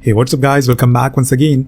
हे what's up guys, welcome back once again.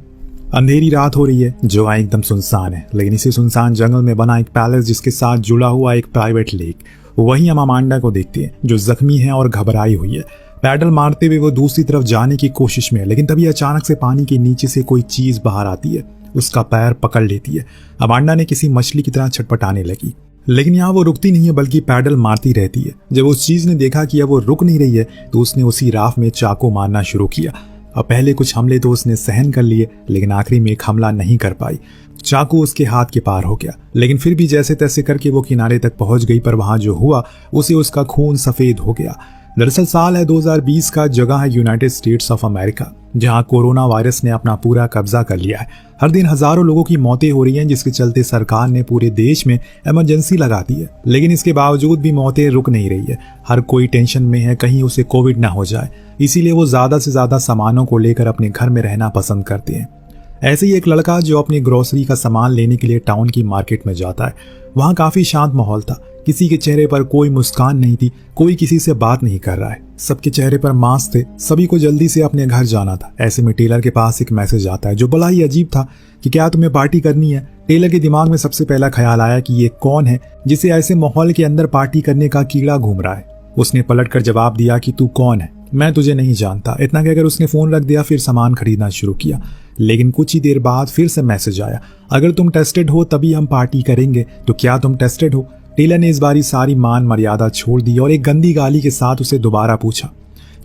अंधेरी रात हो रही है, जगह एकदम सुनसान है, लेकिन इसी सुनसान जंगल में बना एक पैलेस जिसके साथ जुड़ा हुआ एक प्राइवेट लेक। वहीं हम अमांडा को देखते हैं जो जख्मी है और घबराई हुई है। पैडल मारते हुए वो दूसरी तरफ जाने की कोशिश में है, लेकिन तभी अचानक से पानी के नीचे से कोई चीज बाहर आती है, उसका पैर पकड़ लेती है। अमांडा ने किसी मछली की तरह छटपटाने लगी, लेकिन यहाँ वो रुकती नहीं है बल्कि पैडल मारती रहती है। जब उस चीज ने देखा कि अब वो रुक नहीं रही है तो उसने उसी राफ में चाकू मारना शुरू किया। अब पहले कुछ हमले तो उसने सहन कर लिए, लेकिन आखिरी में एक हमला नहीं कर पाई। चाकू उसके हाथ के पार हो गया, लेकिन फिर भी जैसे तैसे करके वो किनारे तक पहुंच गई, पर वहां जो हुआ उसे उसका खून सफेद हो गया। दरअसल साल है 2020 का, जगह है यूनाइटेड स्टेट्स ऑफ अमेरिका, जहां कोरोना वायरस ने अपना पूरा कब्जा कर लिया है। हर दिन हजारों लोगों की मौतें हो रही हैं, जिसके चलते सरकार ने पूरे देश में इमरजेंसी लगा दी है, लेकिन इसके बावजूद भी मौतें रुक नहीं रही है। हर कोई टेंशन में है कहीं उसे कोविड ना हो जाए, इसीलिए वो ज्यादा से ज्यादा सामानों को लेकर अपने घर में रहना पसंद करते हैं। ऐसे ही एक लड़का जो अपनी ग्रोसरी का सामान लेने के लिए टाउन की मार्केट में जाता है। वहां काफी शांत माहौल था, किसी के चेहरे पर कोई मुस्कान नहीं थी, कोई किसी से बात नहीं कर रहा है, सबके चेहरे पर मास्क थे, सभी को जल्दी से अपने घर जाना था। ऐसे में टेलर के पास एक मैसेज आता है जो बड़ा ही अजीब था कि क्या तुम्हें पार्टी करनी है। टेलर के दिमाग में सबसे पहला ख्याल आया कि ये कौन है जिसे ऐसे माहौल के अंदर पार्टी करने का कीड़ा घूम रहा है। उसने पलटकर जवाब दिया कि तू कौन है, मैं तुझे नहीं जानता। इतना कहकर उसने फोन रख दिया, फिर सामान खरीदना शुरू किया। लेकिन कुछ ही देर बाद फिर से मैसेज आया, अगर तुम टेस्टेड हो तभी हम पार्टी करेंगे, तो क्या तुम टेस्टेड हो। टेलर ने इस बारी सारी मान मर्यादा छोड़ दी और एक गंदी गाली के साथ उसे दोबारा पूछा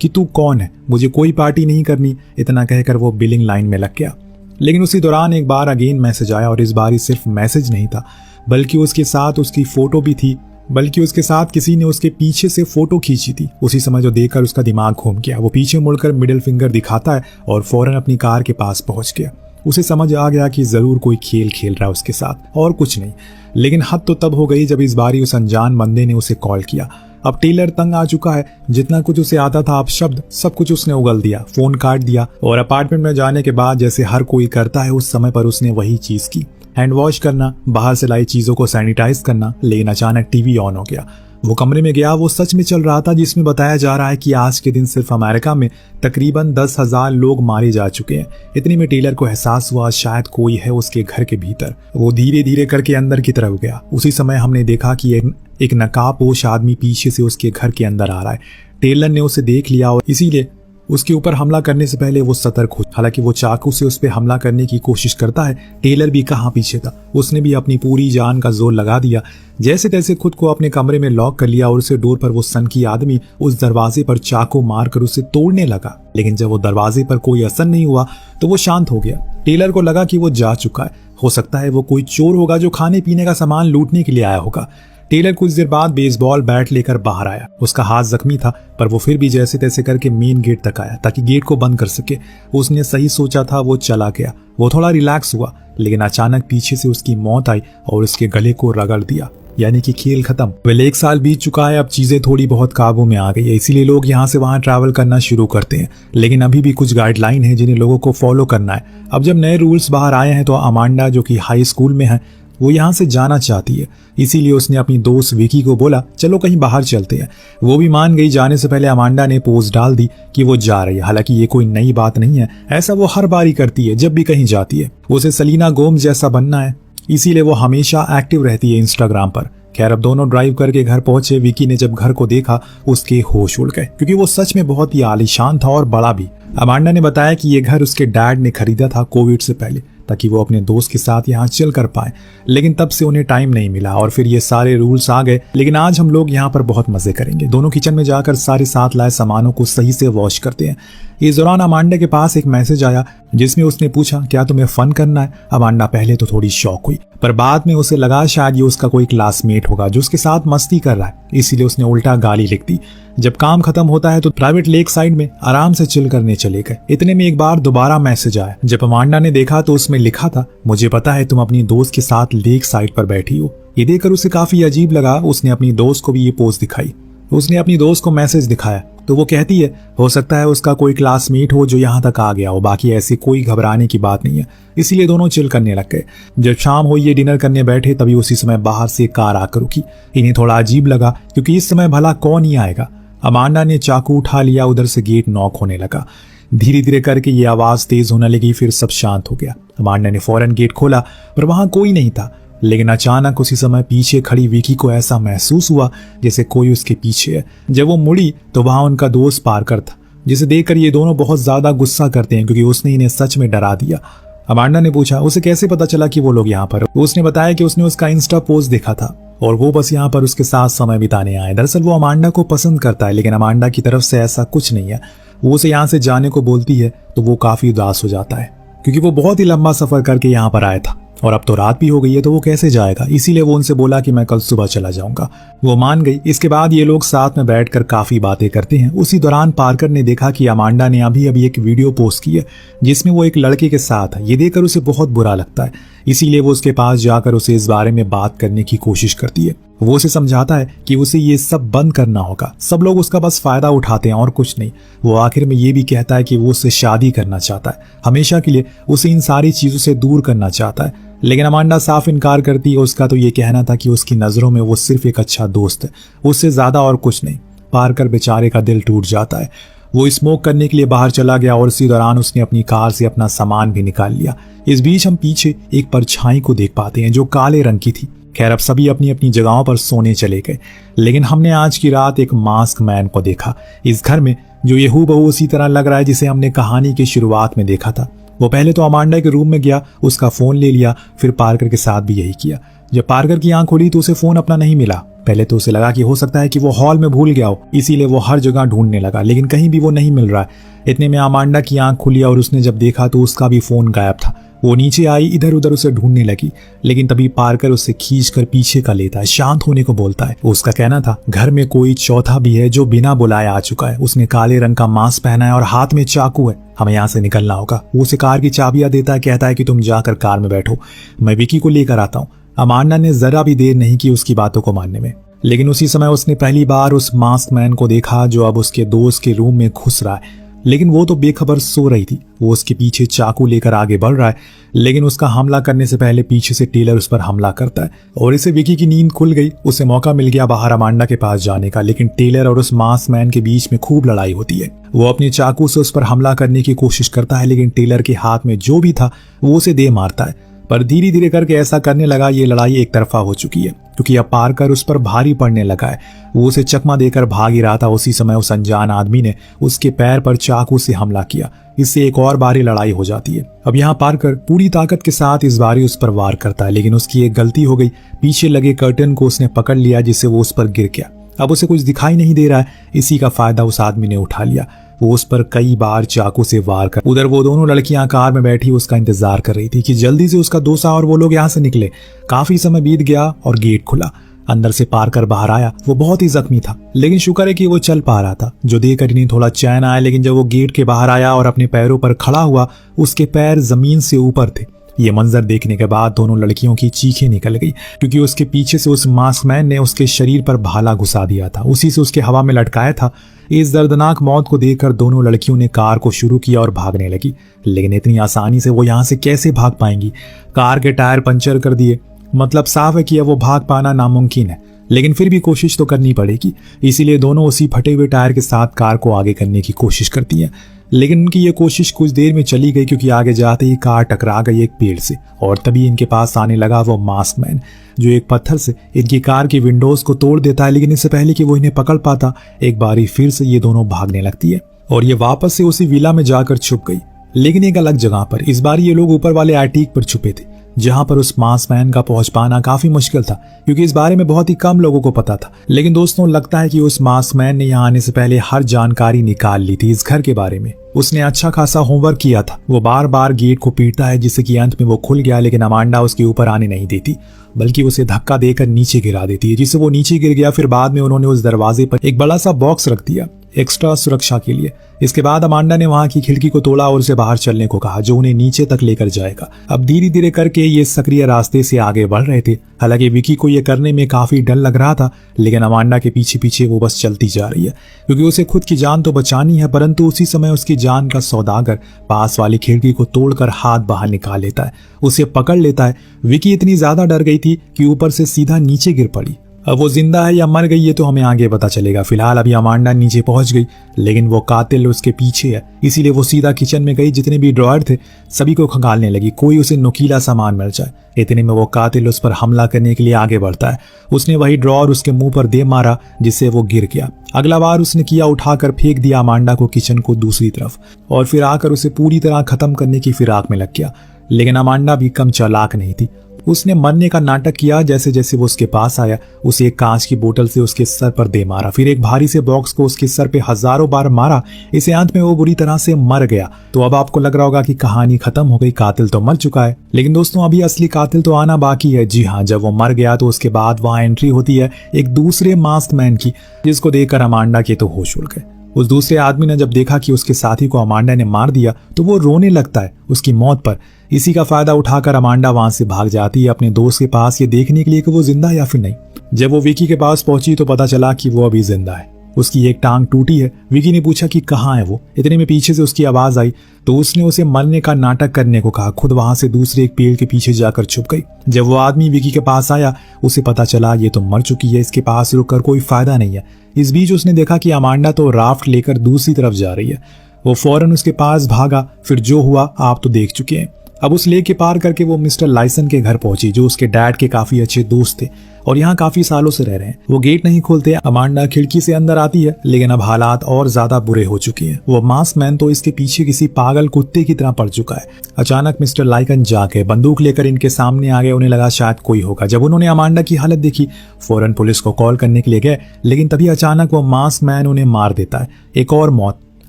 कि तू कौन है, मुझे कोई पार्टी नहीं करनी। इतना कहकर वो बिलिंग लाइन में लग गया। लेकिन उसी दौरान एक बार अगेन मैसेज आया, और इस बारी सिर्फ मैसेज नहीं था बल्कि उसके साथ उसकी फोटो भी थी, बल्कि उसके साथ किसी ने उसके पीछे से फोटो खींची थी। उसी समय जो देखकर उसका दिमाग घूम गया, वो पीछे मुड़कर मिडिल फिंगर दिखाता है और फौरन अपनी कार के पास पहुंच गया। उसे समझ आ गया कि जरूर कोई खेल खेल रहा है उसके साथ और कुछ नहीं। लेकिन हद तो तब हो गई जब इस बारी उस अनजान बंदे ने उसे कॉल किया। अब टेलर तंग आ चुका है, जितना कुछ उसे आता था अब शब्द सब कुछ उसने उगल दिया, फोन काट दिया और अपार्टमेंट में जाने के बाद जैसे हर कोई करता है उस समय पर उसने वही चीज की, हैंड वॉश करना, बाहर से लाई चीजों को सैनिटाइज करना। लेकिन अचानक टीवी ऑन हो गया। वो कमरे में गया, वो सच में चल रहा था जिसमें बताया जा रहा है कि आज के दिन सिर्फ अमेरिका में तकरीबन 10,000 लोग मारे जा चुके हैं। इतने में टेलर को एहसास हुआ शायद कोई है उसके घर के भीतर। वो धीरे धीरे करके अंदर की तरफ गया। उसी समय हमने देखा कि एक नकाबपोश आदमी पीछे से उसके घर के अंदर आ रहा है। टेलर ने उसे देख लिया और इसीलिए उसके ऊपर हमला करने से पहले वो सतर्क हो। हालांकि वो चाकू से उस पर हमला करने की कोशिश करता है, टेलर भी कहाँ पीछे था, उसने भी अपनी पूरी जान का जोर लगा दिया। जैसे तैसे खुद को अपने कमरे में लॉक कर लिया और उसे डोर पर वो सनकी आदमी उस दरवाजे पर चाकू मारकर उसे तोड़ने लगा। लेकिन जब वो दरवाजे पर कोई असर नहीं हुआ तो वो शांत हो गया। टेलर को लगा कि वो जा चुका है, हो सकता है वो कोई चोर होगा जो खाने पीने का सामान लूटने के लिए आया होगा। टेलर कुछ देर बाद बेसबॉल बैट लेकर बाहर आया। उसका हाथ जख्मी था, पर वो फिर भी जैसे तैसे करके मेन गेट तक आया ताकि गेट को बंद कर सके। उसने सही सोचा था, वो चला गया। वो थोड़ा रिलैक्स हुआ, लेकिन अचानक पीछे से उसकी मौत आई और उसके गले को रगड़ दिया, यानी कि खेल खत्म। वेल, 1 साल बीत चुका है, अब चीजें थोड़ी बहुत काबू में आ गई है, इसीलिए लोग यहाँ से वहाँ ट्रैवल करना शुरू करते हैं। लेकिन अभी भी कुछ गाइडलाइन है जिन्हें लोगों को फॉलो करना है। अब जब नए रूल्स बाहर आए हैं तो अमांडा जो कि हाई स्कूल में है वो यहाँ से जाना चाहती है, इसीलिए उसने अपनी दोस्त विकी को बोला चलो कहीं बाहर चलते हैं। वो भी मान गई। जाने से पहले अमांडा ने पोस्ट डाल दी कि वो जा रही है। हालांकि ये कोई नई बात नहीं है, ऐसा वो हर बार ही करती है जब भी कहीं जाती है। उसे सलीना गोम्स जैसा बनना है, इसीलिए वो हमेशा एक्टिव रहती है इंस्टाग्राम पर। खैर, अब दोनों ड्राइव करके घर पहुंचे। विकी ने जब घर को देखा उसके होश उड़ गए, क्योंकि वो सच में बहुत ही आलीशान था और बड़ा भी। अमांडा ने बताया कि ये घर उसके डैड ने खरीदा था कोविड से पहले, ताकि वो अपने दोस्त के साथ यहाँ चिल कर पाए, लेकिन तब से उन्हें टाइम नहीं मिला और फिर ये सारे रूल्स आ गए। लेकिन आज हम लोग यहाँ पर बहुत मजे करेंगे। दोनों किचन में जाकर सारे साथ लाए सामानों को सही से वॉश करते हैं। इस दौरान अमांडा के पास एक मैसेज आया जिसमें उसने पूछा क्या तुम्हें फन करना है। अमांडा पहले तो थोड़ी शॉक हुई, पर बाद में उसे लगा शायद ये उसका कोई क्लासमेट होगा जो उसके साथ मस्ती कर रहा है, इसीलिए उसने उल्टा गाली लिख दी। जब काम खत्म होता है तो प्राइवेट लेक साइड में आराम से चिल करने चले गए। इतने में एक बार दोबारा मैसेज आया। जब अमांडा ने देखा तो उसमें लिखा था, मुझे पता है तुम अपनी दोस्त के साथ लेक साइड पर बैठी हो। ये देखकर उसे काफी अजीब लगा। उसने अपनी दोस्त को भी ये पोस्ट दिखाई। उसने अपनी दोस्त को मैसेज दिखाया तो वो कहती है हो सकता है उसका कोई क्लासमेट हो जो यहाँ तक आ गया हो, बाकी ऐसी कोई घबराने की बात नहीं है। इसीलिए दोनों चिल करने लग गए। जब शाम हुई ये डिनर करने बैठे तभी उसी समय बाहर से कार आकर रुकी। इन्हें थोड़ा अजीब लगा क्योंकि इस समय भला कौन ही आएगा। अमांडा ने चाकू उठा लिया, उधर से गेट नॉक होने लगा। धीरे धीरे करके ये आवाज तेज होने लगी, फिर सब शांत हो गया। अमांडा ने फौरन गेट खोला पर वहां कोई नहीं था। लेकिन अचानक उसी समय पीछे खड़ी विकी को ऐसा महसूस हुआ जैसे कोई उसके पीछे है। जब वो मुड़ी तो वहां उनका दोस्त पार्कर था, जिसे देखकर ये दोनों बहुत ज्यादा गुस्सा करते हैं क्योंकि उसने इन्हें सच में डरा दिया। अमांडा ने पूछा उसे कैसे पता चला कि वो लोग यहाँ पर। उसने बताया कि उसने उसका इंस्टा पोस्ट देखा था और वो बस यहाँ पर उसके साथ समय बिताने आए। दरअसल वो अमांडा को पसंद करता है, लेकिन अमांडा की तरफ से ऐसा कुछ नहीं है। वो उसे यहाँ से जाने को बोलती है तो वो काफी उदास हो जाता है क्योंकि वो बहुत ही लंबा सफर करके यहाँ पर आया था और अब तो रात भी हो गई है तो वो कैसे जाएगा। इसीलिए वो उनसे बोला कि मैं कल सुबह चला जाऊंगा। वो मान गई। इसके बाद ये लोग साथ में बैठकर काफी बातें करते हैं। उसी दौरान पार्कर ने देखा कि अमांडा ने अभी अभी एक वीडियो पोस्ट की है जिसमें वो एक लड़के के साथ है। ये देखकर उसे बहुत बुरा लगता है, इसीलिए वो उसके पास जाकर उसे इस बारे में बात करने की कोशिश करती है। वो उसे समझाता है कि उसे ये सब बंद करना होगा, सब लोग उसका बस फायदा उठाते हैं और कुछ नहीं। वो आखिर में ये भी कहता है कि वो उससे शादी करना चाहता है, हमेशा के लिए उसे इन सारी चीजों से दूर करना चाहता है। लेकिन अमांडा साफ इनकार करती है। उसका तो ये कहना था कि उसकी नजरों में वो सिर्फ एक अच्छा दोस्त है, उससे ज्यादा और कुछ नहीं। पार्कर बेचारे का दिल टूट जाता है। वो स्मोक करने के लिए बाहर चला गया और इसी दौरान उसने अपनी कार से अपना सामान भी निकाल लिया। इस बीच हम पीछे एक परछाई को देख पाते हैं जो काले रंग की थी। खैर अब सभी अपनी अपनी जगहों पर सोने चले गए, लेकिन हमने आज की रात एक मास्क मैन को देखा इस घर में, जो ये हूबहू उसी तरह लग रहा है जिसे हमने कहानी की शुरुआत में देखा था। वो पहले तो अमांडा के रूम में गया, उसका फोन ले लिया, फिर पार्कर के साथ भी यही किया। जब पार्कर की आंख खुली तो उसे फोन अपना नहीं मिला। पहले तो उसे लगा कि हो सकता है कि वो हॉल में भूल गया हो, इसीलिए वो हर जगह ढूंढने लगा, लेकिन कहीं भी वो नहीं मिल रहा है। इतने में अमांडा की आंख खुली और उसने जब देखा तो उसका भी फोन गायब था। वो नीचे आई, इधर उधर उसे ढूंढने लगी, लेकिन तभी पार्कर उसे खींचकर पीछे का लेता है, शांत होने को बोलता है। उसका कहना था घर में कोई चौथा भी है जो बिना बुलाए आ चुका है। उसने काले रंग का मास्क पहना है और हाथ में चाकू है, हमें यहाँ से निकलना होगा। वो उसे कार की चाबियां देता है, कहता है कि तुम जाकर कार में बैठो, मैं विकी को लेकर आता हूँ। अमांडा ने जरा भी देर नहीं की उसकी बातों को मानने में, लेकिन उसी समय उसने पहली बार उस मास्क मैन को देखा जो अब उसके दोस्त के रूम में घुस रहा है। लेकिन वो तो बेखबर सो रही थी। वो उसके पीछे चाकू लेकर आगे बढ़ रहा है, लेकिन उसका हमला करने से पहले पीछे से टेलर उस पर हमला करता है और इसे विकी की नींद खुल गई। उसे मौका मिल गया बाहर अमांडा के पास जाने का, लेकिन टेलर और उस मास्क मैन के बीच में खूब लड़ाई होती है। वो अपने चाकू से उस पर हमला करने की कोशिश करता है, लेकिन टेलर के हाथ में जो भी था वो उसे दे मारता है। पर धीरे धीरे करके ऐसा करने लगा ये लड़ाई एक तरफा हो चुकी है, क्योंकि अब पार्कर उस पर भारी पड़ने लगा है। वो उसे चकमा देकर भाग ही रहा था। उसी समय उस अनजान आदमी ने उसके पैर पर चाकू से हमला किया। इससे एक और बारी लड़ाई हो जाती है। अब यहाँ पार्कर पूरी ताकत के साथ इस बारी उस पर वार करता है, लेकिन उसकी एक गलती हो गई। पीछे लगे कर्टन को उसने पकड़ लिया, जिससे वो उस पर गिर गया। अब उसे कुछ दिखाई नहीं दे रहा है। इसी का फायदा उस आदमी ने उठा लिया। वो उस पर कई बार चाकू से वार कर। उधर वो दोनों लड़कियां कार में बैठी उसका इंतजार कर रही थी कि जल्दी से उसका दोस्त और वो लोग यहाँ से निकले। काफी समय बीत गया और गेट खुला। अंदर से पार्कर बाहर आया। वो बहुत ही जख्मी था, लेकिन शुक्र है कि वो चल पा रहा था, जो देखकर इन्हें थोड़ा चैन आया। लेकिन जब वो गेट के बाहर आया और अपने पैरों पर खड़ा हुआ, उसके पैर जमीन से ऊपर थे। ये मंजर देखने के बाद दोनों लड़कियों की चीखें निकल गई, क्योंकि उसके पीछे से उस मास्कमैन ने उसके शरीर पर भाला घुसा दिया था, उसी से उसके हवा में लटकाया था। इस दर्दनाक मौत को देखकर दोनों लड़कियों ने कार को शुरू किया और भागने लगी, लेकिन इतनी आसानी से वो यहाँ से कैसे भाग पाएंगी? कार के टायर पंचर कर दिए, मतलब साफ है कि अब वो भाग पाना नामुमकिन है, लेकिन फिर भी कोशिश तो करनी पड़ेगी। इसीलिए दोनों उसी फटे हुए टायर के साथ कार को आगे करने की कोशिश करती हैं, लेकिन उनकी ये कोशिश कुछ देर में चली गई, क्योंकि आगे जाते ही कार टकरा गई एक पेड़ से और तभी इनके पास आने लगा वो मास्कमैन, जो एक पत्थर से इनकी कार की विंडोज को तोड़ देता है। लेकिन इससे पहले कि वो इन्हें पकड़ पाता, एक बारी फिर से ये दोनों भागने लगती है और ये वापस से उसी विला में जाकर छुप गई, लेकिन एक अलग जगह पर। इस बार ये लोग ऊपर वाले एटीक पर छुपे थे, जहां पर उस मास्कमैन का पहुंच पाना काफी मुश्किल था, क्योंकि इस बारे में बहुत ही कम लोगों को पता था। लेकिन दोस्तों, लगता है कि उस मास्कमैन ने यहाँ आने से पहले हर जानकारी निकाल ली थी इस घर के बारे में। उसने अच्छा खासा होमवर्क किया था। वो बार बार गेट को पीटता है, जिससे कि अंत में वो खुल गया, लेकिन अमांडा उसके ऊपर आने नहीं देती, बल्कि उसे धक्का देकर नीचे गिरा देती है, जिससे वो नीचे गिर गया। फिर बाद में उन्होंने उस दरवाजे पर एक बड़ा सा बॉक्स रख दिया एक्स्ट्रा सुरक्षा के लिए। इसके बाद अमांडा ने वहां की खिड़की को तोड़ा और उसे बाहर चलने को कहा, जो उन्हें नीचे तक लेकर जाएगा। अब धीरे धीरे करके ये सक्रिय रास्ते से आगे बढ़ रहे थे। हालांकि विकी को ये करने में काफी डर लग रहा था, लेकिन अमांडा के पीछे पीछे वो बस चलती जा रही है, क्योंकि उसे खुद की जान तो बचानी है। परंतु उसी समय उसकी जान का सौदागर पास वाली खिड़की को तोड़कर हाथ बाहर निकाल लेता है, उसे पकड़ लेता है। विकी इतनी ज्यादा डर गई थी कि ऊपर से सीधा नीचे गिर पड़ी। अब वो जिंदा है या मर गई है तो हमें आगे पता चलेगा। फिलहाल अभी अमांडा नीचे पहुंच गई, लेकिन वो कातिल उसके पीछे है, इसीलिए वो सीधा किचन में गई। जितने भी ड्रॉयर थे सभी को खंगालने लगी, कोई उसे नुकीला सामान मिल जाए। इतने में वो कातिल उस पर हमला करने के लिए आगे बढ़ता है। उसने वही ड्रॉयर उसके मुंह पर दे मारा जिससे वो गिर गया। अगला बार उसने किया, उठाकर फेंक दिया अमांडा को किचन को दूसरी तरफ, और फिर आकर उसे पूरी तरह खत्म करने की फिराक में लग गया। लेकिन अमांडा भी कम चालाक नहीं थी। उसने मरने का नाटक किया। जैसे जैसे वो उसके पास आया, उसे एक कांच की बोतल से उसके सर पर दे मारा, फिर एक भारी से बॉक्स को उसके सर पे हजारों बार मारा। इसे अंत में वो बुरी तरह से मर गया। तो अब आपको लग रहा होगा कि कहानी खत्म हो गई, कातिल तो मर चुका है। लेकिन दोस्तों अभी असली कातिल तो आना बाकी है। जी हाँ, जब वो मर गया तो उसके बाद वहां एंट्री होती है एक दूसरे मास्क मैन की, जिसको देखकर अमांडा के तो होश उड़ गए। उस दूसरे आदमी ने जब देखा कि उसके साथी को अमांडा ने मार दिया तो वो रोने लगता है उसकी मौत पर। इसी का फायदा उठाकर अमांडा वहां से भाग जाती है अपने दोस्त के पास, ये देखने के लिए कि वो जिंदा है या फिर नहीं। जब वो विकी के पास पहुंची तो पता चला कि वो अभी जिंदा है। उसकी एक टांग टूटी है। विकी ने पूछा कि कहाँ है वो। इतने में पीछे से उसकी आवाज आई तो उसने उसे मरने का नाटक करने को कहा। खुद वहां से दूसरे एक पेड़ के पीछे जाकर छुप गई। जब वो आदमी विकी के पास आया उसे पता चला ये तो मर चुकी है, इसके पास रुककर कोई फायदा नहीं है। इस बीच उसने देखा कि अमांडा तो राफ्ट लेकर दूसरी तरफ जा रही है। वो फौरन उसके पास भागा। फिर जो हुआ आप तो देख चुके हैं। अब उस लेक के पार करके वो मिस्टर लाइसन के घर पहुंची, जो उसके डैड के काफी अच्छे दोस्त थे और यहाँ काफी सालों से रह रहे हैं। वो गेट नहीं खोलते। अमांडा खिड़की से अंदर आती है, लेकिन अब हालात और ज्यादा बुरे हो चुके हैं। वो मास्क मैन तो इसके पीछे किसी पागल कुत्ते की तरह पड़ चुका है। अचानक मिस्टर लाइसन जाके बंदूक लेकर इनके सामने आ गए। उन्हें लगा शायद कोई होगा। जब उन्होंने अमांडा की हालत देखी फौरन पुलिस को कॉल करने के लिए गए, लेकिन तभी अचानक वो मास्क मैन उन्हें मार देता है। एक और मौत।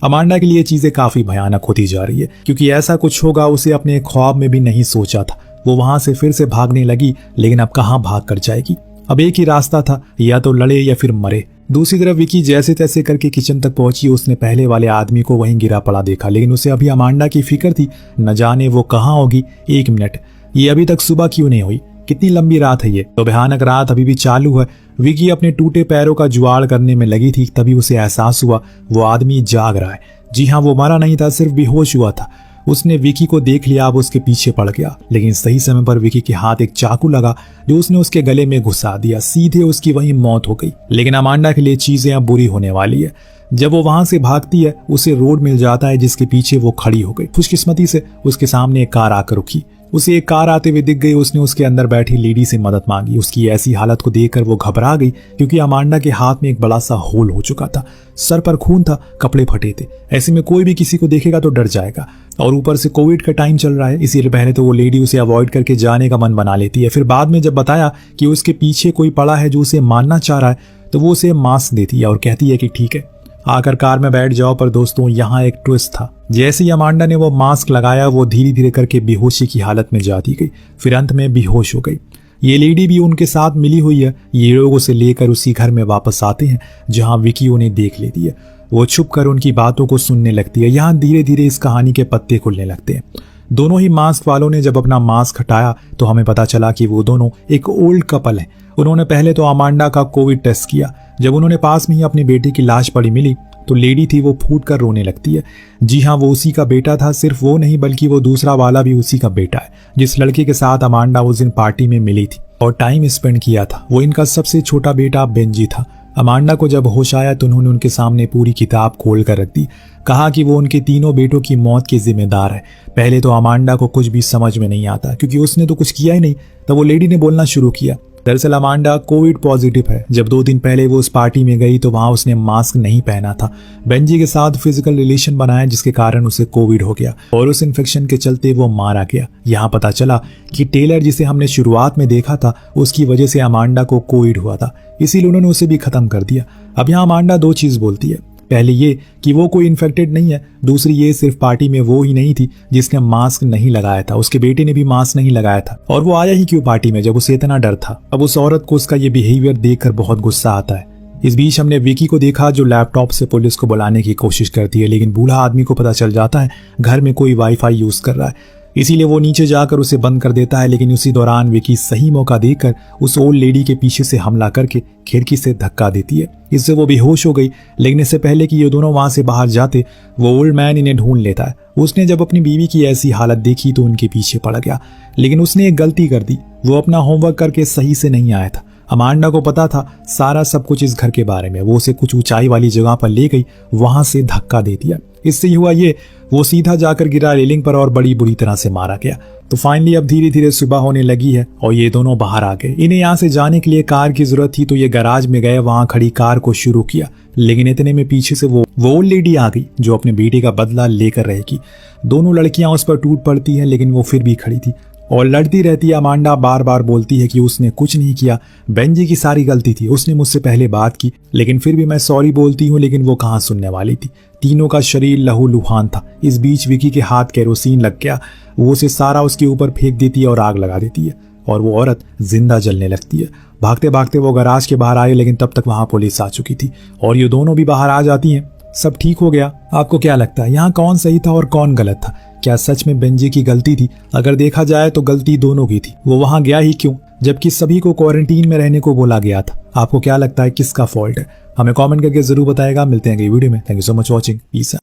अमांडा के लिए चीजें काफी भयानक होती जा रही है, क्योंकि ऐसा कुछ होगा उसे अपने ख्वाब में भी नहीं सोचा था। वो वहां से फिर से भागने लगी, लेकिन अब कहां भाग कर जाएगी। अब एक ही रास्ता था, या तो लड़े या फिर मरे। दूसरी तरफ विकी जैसे तैसे करके किचन तक पहुंची। उसने पहले वाले आदमी को वहीं गिरा पड़ा देखा, लेकिन उसे अभी अमांडा की फिक्र थी। न जाने वो कहाँ होगी। 1 मिनट, ये अभी तक सुबह क्यों नहीं हुई? कितनी लंबी रात है ये। तो भयानक रात अभी भी चालू है। विकी अपने टूटे पैरों का जुगाड़ करने में लगी थी, तभी उसे एहसास हुआ वो आदमी जाग रहा है। जी हाँ, वो मरा नहीं था, सिर्फ बेहोश हुआ था। उसने विकी को देख लिया, अब उसके पीछे पड़ गया, लेकिन सही समय पर विकी के हाथ एक चाकू लगा जो उसने उसके गले में घुसा दिया। सीधे उसकी वहीं मौत हो गई। लेकिन अमांडा के लिए चीजें अब बुरी होने वाली है। जब वो वहां से भागती है उसे रोड मिल जाता है जिसके पीछे वो खड़ी हो गई। खुशकिस्मती से उसके सामने एक कार आकर रुकी। उसे एक कार आते हुए दिख गई। उसने उसके अंदर बैठी लेडी से मदद मांगी। उसकी ऐसी हालत को देखकर वो घबरा गई, क्योंकि अमांडा के हाथ में एक बड़ा सा होल हो चुका था। सर पर खून था, कपड़े फटे थे। ऐसे में कोई भी किसी को देखेगा तो डर जाएगा, और ऊपर से कोविड का टाइम चल रहा है, इसीलिए पहले तो वो लेडी उसे अवॉइड करके जाने का मन बना लेती है। फिर बाद में जब बताया कि उसके पीछे कोई पड़ा है जो उसे मारना चाह रहा है, तो वो उसे मास्क देती है और कहती है कि ठीक है, आकर कार में बैठ जाओ। पर दोस्तों यहाँ एक ट्विस्ट था। जैसे ही अमांडा ने वो मास्क लगाया, वो धीरे धीरे करके बेहोशी की हालत में जाती गई, फिर अंत में बेहोश हो गई। ये लेडी भी उनके साथ मिली हुई है। ये लोग उसे लेकर उसी घर में वापस आते हैं जहां विकी उन्हें देख लेती है। वो छुप कर उनकी बातों को सुनने लगती है। यहाँ धीरे धीरे इस कहानी के पत्ते खुलने लगते हैं। दोनों ही मास्क वालों ने जब अपना मास्क हटाया तो हमें पता चला कि वो दोनों एक ओल्ड कपल है। उन्होंने पहले तो अमांडा का कोविड टेस्ट किया। जब उन्होंने पास में ही अपनी बेटी की लाश पड़ी मिली तो लेडी थी वो फूट कर रोने लगती है। जी हाँ, वो उसी का बेटा था। सिर्फ वो नहीं बल्कि वो दूसरा वाला भी उसी का बेटा है, जिस लड़के के साथ अमांडा उस दिन पार्टी में मिली थी और टाइम स्पेंड किया था। वो इनका सबसे छोटा बेटा बेंजी था। अमांडा को जब होश आया तो उन्होंने उनके सामने पूरी किताब खोल कर रख दी। कहा कि वो उनके तीनों बेटों की मौत के जिम्मेदार है। पहले तो अमांडा को कुछ भी समझ में नहीं आता, क्योंकि उसने तो कुछ किया ही नहीं। तब वो लेडी ने बोलना शुरू किया। दरअसल अमांडा कोविड पॉजिटिव है। जब 2 दिन पहले वो उस पार्टी में गई तो वहां उसने मास्क नहीं पहना था। बेंजी के साथ फिजिकल रिलेशन बनाया, जिसके कारण उसे कोविड हो गया और उस इन्फेक्शन के चलते वो मारा गया। यहाँ पता चला कि टेलर, जिसे हमने शुरुआत में देखा था, उसकी वजह से अमांडा को कोविड हुआ था, इसीलिए उन्होंने उसे भी खत्म कर दिया। अब यहाँ अमांडा 2 चीज बोलती है। पहले ये कि वो कोई इन्फेक्टेड नहीं है, दूसरी ये सिर्फ पार्टी में वो ही नहीं थी जिसने मास्क नहीं लगाया था, उसके बेटे ने भी मास्क नहीं लगाया था। और वो आया ही क्यों पार्टी में जब उसे इतना डर था। अब उस औरत को उसका ये बिहेवियर देखकर बहुत गुस्सा आता है। इस बीच हमने विकी को देखा जो लैपटॉप से पुलिस को बुलाने की कोशिश करती है, लेकिन बूढ़ा आदमी को पता चल जाता है घर में कोई वाईफाई यूज कर रहा है, इसीलिए वो नीचे जाकर उसे बंद कर देता है। लेकिन उसी दौरान विकी सही मौका देकर उस ओल्ड लेडी के पीछे से हमला करके खिड़की से धक्का देती है। इससे वो बेहोश हो गई। लेकिन इससे पहले कि ये दोनों वहां से बाहर जाते, वो ओल्ड मैन इन्हें ढूंढ लेता है। उसने जब अपनी बीवी की ऐसी हालत देखी तो उनके पीछे पड़ गया, लेकिन उसने एक गलती कर दी। वो अपना होमवर्क करके सही से नहीं आया था। अमांडा को पता था सारा सब कुछ इस घर के बारे में। वो उसे कुछ ऊंचाई वाली जगह पर ले गई, वहां से धक्का दे दिया। इससे हुआ ये, वो सीधा जाकर गिरा रेलिंग पर और बड़ी बुरी तरह से मारा गया। तो फाइनली अब धीरे धीरे सुबह होने लगी है और ये दोनों बाहर आ गए। इन्हें यहाँ से जाने के लिए कार की जरूरत थी, तो ये गैराज में गए, वहां खड़ी कार को शुरू किया। लेकिन इतने में पीछे से वो ओल्ड लेडी आ गई जो अपने बेटे का बदला लेकर रहेगी। दोनों लड़कियां उस पर टूट पड़ती हैं, लेकिन वो फिर भी खड़ी थी और लड़ती रहती है। अमांडा बार बार बोलती है कि उसने कुछ नहीं किया, बेंजी की सारी गलती थी, उसने मुझसे पहले बात की, लेकिन फिर भी मैं सॉरी बोलती हूँ। लेकिन वो कहाँ सुनने वाली थी। तीनों का शरीर लहूलुहान था। इस बीच विकी के हाथ केरोसिन लग गया। वो उसे सारा उसके ऊपर फेंक देती है और आग लगा देती है और वो औरत जिंदा जलने लगती है। भागते भागते वो गैराज के बाहर आए, लेकिन तब तक वहां पुलिस आ चुकी थी और ये दोनों भी बाहर आ जाती हैं। सब ठीक हो गया। आपको क्या लगता है यहाँ कौन सही था और कौन गलत था? क्या सच में बेंजी की गलती थी? अगर देखा जाए तो गलती दोनों की थी। वो वहां गया ही क्यों जबकि सभी को क्वारंटीन में रहने को बोला गया था? आपको क्या लगता है किसका फॉल्ट है? हमें कमेंट करके जरूर बताएगा। मिलते हैं अगली वीडियो में। Thank you so much watching. Piece.